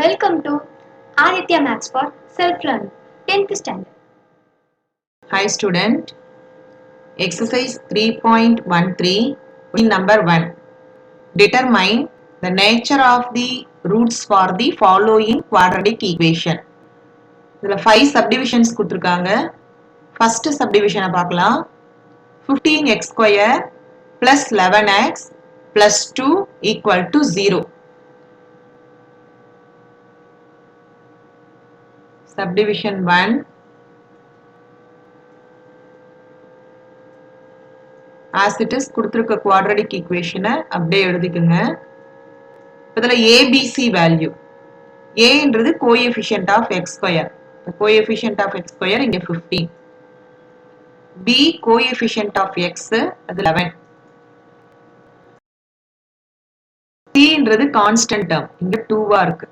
Welcome to Aditya Maths for Self-Learning 10th Standard. Hi student, exercise 3.13 number 1. Determine the nature of the roots for the following quadratic equation. இதுல 5 subdivisions கொடுத்திருக்காங்க. First subdivision பார்க்கலாம். 15x square plus 11x plus 2 equal to 0. Subdivision 1. As it is கொடுத்திருக்க quadratic equation அப்படியே எழுதிக்குங்க. இதுல ABC value. A என்றது coefficient of x square. The coefficient of x square இங்க 15. B coefficient of x அது 11. C என்றது constant term. இங்க 2 இருக்கு.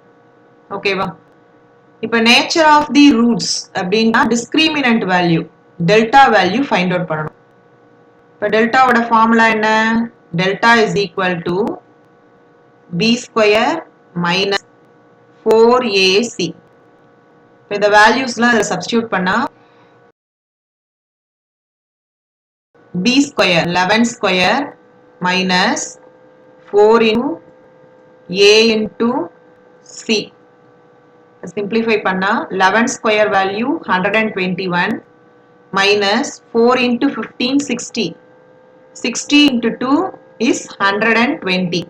ஓகேவா? இப்ப nature of the roots அப்படின்னா discriminant value, delta value find out பண்ணணும். இப்ப delta ஓட formula என்ன? Delta is equal to b square minus 4ac. இந்த வேல்யூஸ்லாம் அதில் சப்ஸ்டியூட் பண்ணா b square 11 square minus 4 into a into c. Simplify பண்ணா 11 square value 121 minus 4 into 15 60. 60 into 2 is 120.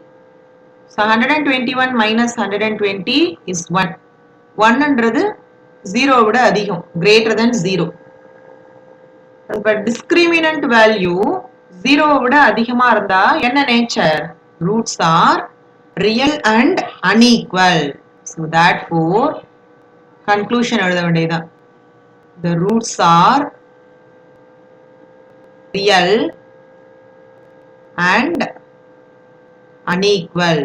So 121 minus 120 is 1. 1 என்றது 0 விட அதிகம், greater than 0. But discriminant value 0 விட அதிகமா இருந்தா என்ன nature? Roots are real and unequal. So therefore conclusion எழுத வேண்டியதுதான். The roots are real and unequal.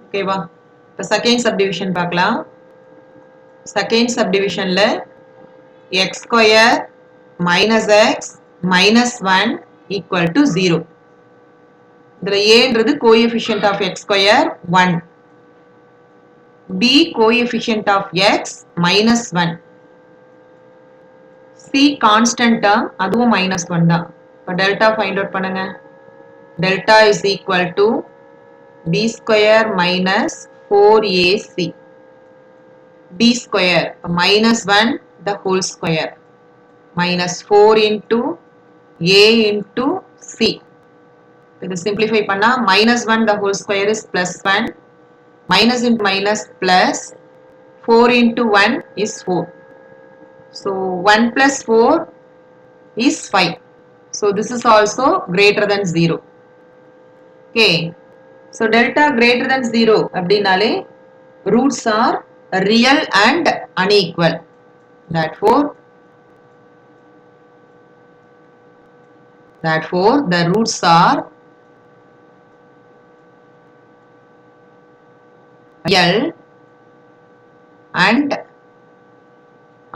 ஓகேவா? இப்ப second subdivision பார்க்கலாம். Second subdivisionல x square minus x minus 1 equal to 0. இதுல a என்றது coefficient of x square 1. b coefficient of x minus 1. c constant term அதுவும் minus 1 தான். இப்ப delta find out பண்ணுங்க. Delta is equal to b square minus 4ac. b square minus 1 the whole square minus 4 into a into c. இது simplify பண்ணா minus 1 the whole square is plus 1, minus into minus plus 4 into 1 is 4. So 1 plus 4 is 5. So this is also greater than 0. Okay. So delta greater than 0 அப்படினாலே roots are real and unequal. Therefore the roots are real and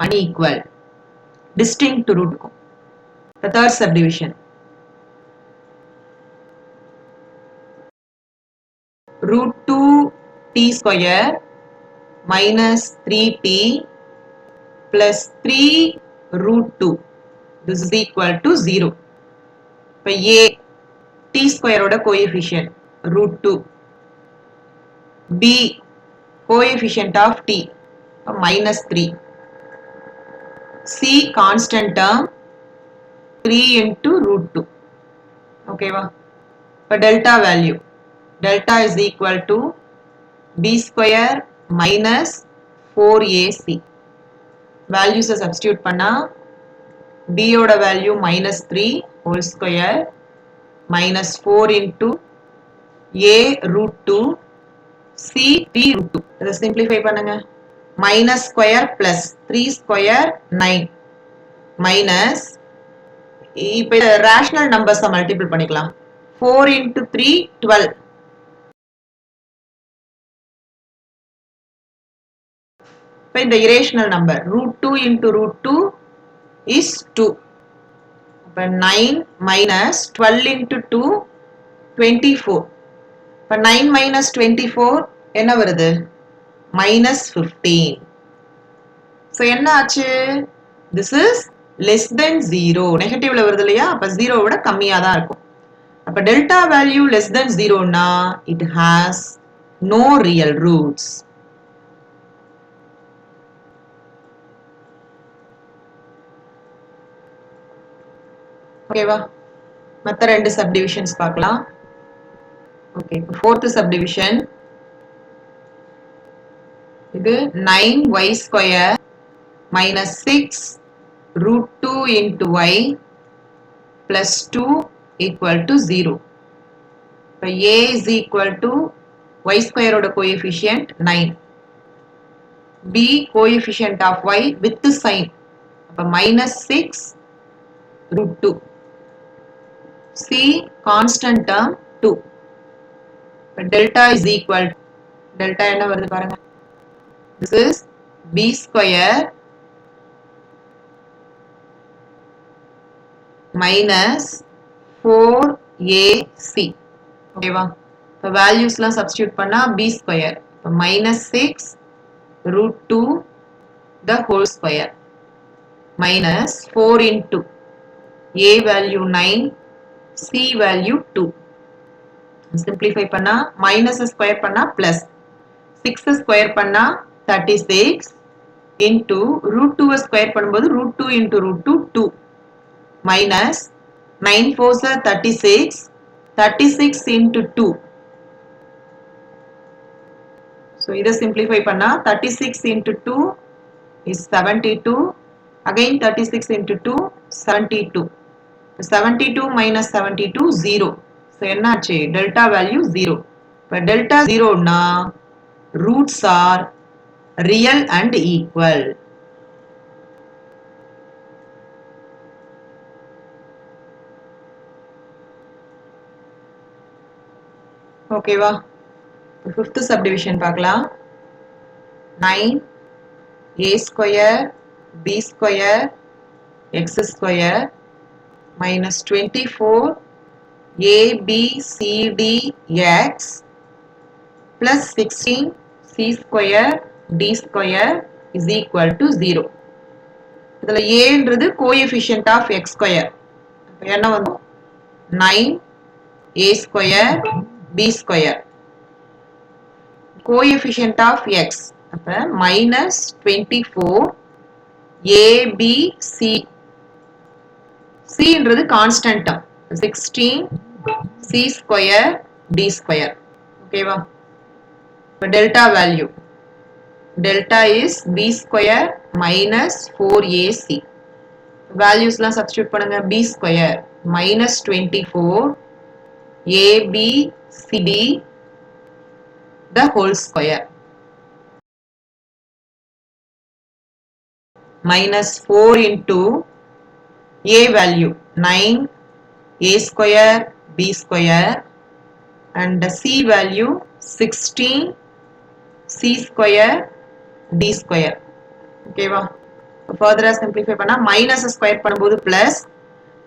unequal. Distinct root. The third subdivision. Root 2t square minus 3t plus 3 root 2. This is equal to 0. இப்போ a t square ஓட coefficient root 2. b coefficient of t minus 3. c constant term 3 into root 2. Okay va? இப்போ delta value. Delta is equal to b square minus 4ac. Values substitute பண்ணா b ஓட value minus 3 whole square minus 4 into a root 2 c 3 root 2. இதை simplify பண்ணுங்க. Minus square plus 3 square 9 minus இப்போ rational numbers multiple பண்ணிக்கலாம். 4 into 3 12. இப்போ இந்த irrational number root 2 into root 2 is 2. இப்போ 9 minus 12 into 2 24. இப்போ 9 minus 24 என்ன வருது minus 15. ஸோ என்ன ஆச்சு this is less than 0 நெகட்டிவ்ல வருது இல்லையா அப்போ 0 விட கம்மியாக தான் இருக்கும் அப்போ delta value less than 0னா it has no real roots. ஓகேவா மற்ற ரெண்டு சப்டிவிஷன்ஸ் பார்க்கலாம். ஓகே ஃபோர்த் சப்டிவிஷன் இது 9y square minus 6 root 2 into y plus 2 equal to 0. இப்போ a is equal to y square ஓட coefficient 9. b coefficient of y with sign. அப்போ minus 6 root 2. c constant term 2. இப்போ delta is equal to delta என்ன வருது பாருங்க. This is b square minus 4ac. ஓகேவா இப்போ வேல்யூஸ்லாம் substitute பண்ணா b ஸ்கொயர் இப்போ minus 6 root 2 the whole square minus 4 into a value 9 c value 2. simplify பண்ணா minus square பண்ணா plus 6 ஸ்கொயர் பண்ணா 36 into root 2 ஸ்கொயர் பண்ணும்போது root 2 into root 2 2 minus 9 4s are 36 36 into 2. So இதை simplify பண்ணா 36 into 2 is 72. Again 36 into 2 72. 72 minus 72 0. So என்னாச்சு delta value 0. இப்போ delta 0 னா roots are real and equal. ஓகேவா ஃபிஃப்த் சப்டிவிஷன் பார்க்கலாம் 9 a square b square x square minus 24 a b c d x plus 16 c square d square is equal to 0. இதில் a coefficient of x square என்ன வந்து 9 a square b square coefficient of x அப்ப minus 24 a b c c ன்றது constant term 16 c square d square ஓகேவா இப்போ delta value delta is b square minus 4ac valuesலாம் substitute பண்ணுங்க b square minus 24 ab cd the whole square minus 4 into a value 9 a square b square and the c value 16 c square d square ஓகேவா further simplify பண்ணா minus square பண்ணும்போது plus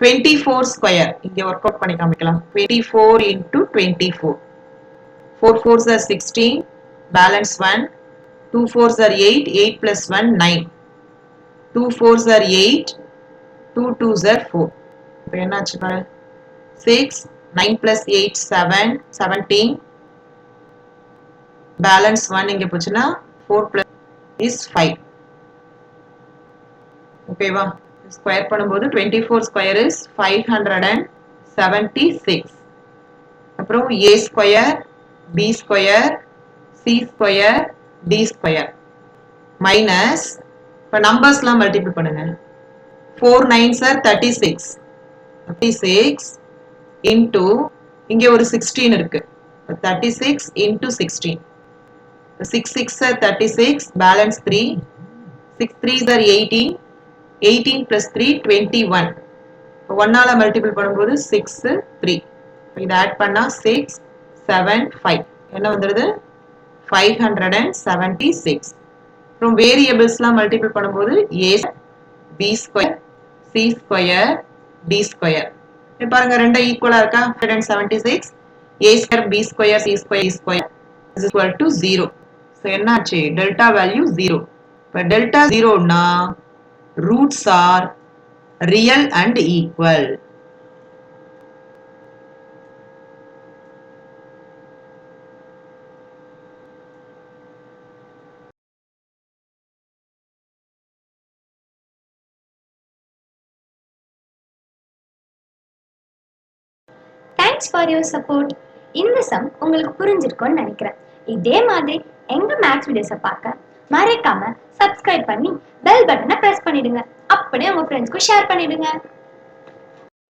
24 square இங்க work out பண்ணி காமிக்கலாம் 24 into 24 4 4s are 16 balance 1 2 4s are 8 8 plus 1 9 2 4s are 8 2 2s are 4 இப்போ என்னாச்சு பாரு 6 9 plus 8 7 17 balance 1 இங்க போச்சுன்னா 4 plus is 5 ஓகேவா ஸ்கொயர் பண்ணும்போது 24 ஸ்கொயர் is 576 அப்புறம் a square b square c square d square minus இப்போ நம்பர்ஸ்லாம் மல்டிபிள் பண்ணுங்க 4 9s are 36 into இங்கே ஒரு 16 இருக்கு 36 into 16 6 6 are 36 balance 3 6 3s are 18 18 plus 3 21 1 ஆல மல்டிபிள் பண்ணும்போது 6 3 இதை ஆட் பண்ணா 6 7 5 என்ன வந்துருது 576 அப்புறம் வேரியபிள்ஸ்லாம் மல்டிபிள் பண்ணும்போது a b square c square d square பாருங்க ரெண்டும் ஈக்குவலா இருக்கா 576 a square b square c square e square is equal to 0. So என்னாச்சு delta value 0. இப்போ delta 0 னா roots are real and equal. Thanks for your support. இந்த some உங்களுக்கு புரிஞ்சிருக்கும்னு நினைக்கிறேன். இதே மாதிரி எங்க மேக்ஸ் வீடியோஸை பார்க்க மறக்காம சப்ஸ்கிரைப் பண்ணி பெல் பட்டனை பிரஸ் பண்ணிடுங்க. அப்படியே உங்க ஃப்ரெண்ட்ஸ்க்கும் ஷேர் பண்ணிடுங்க.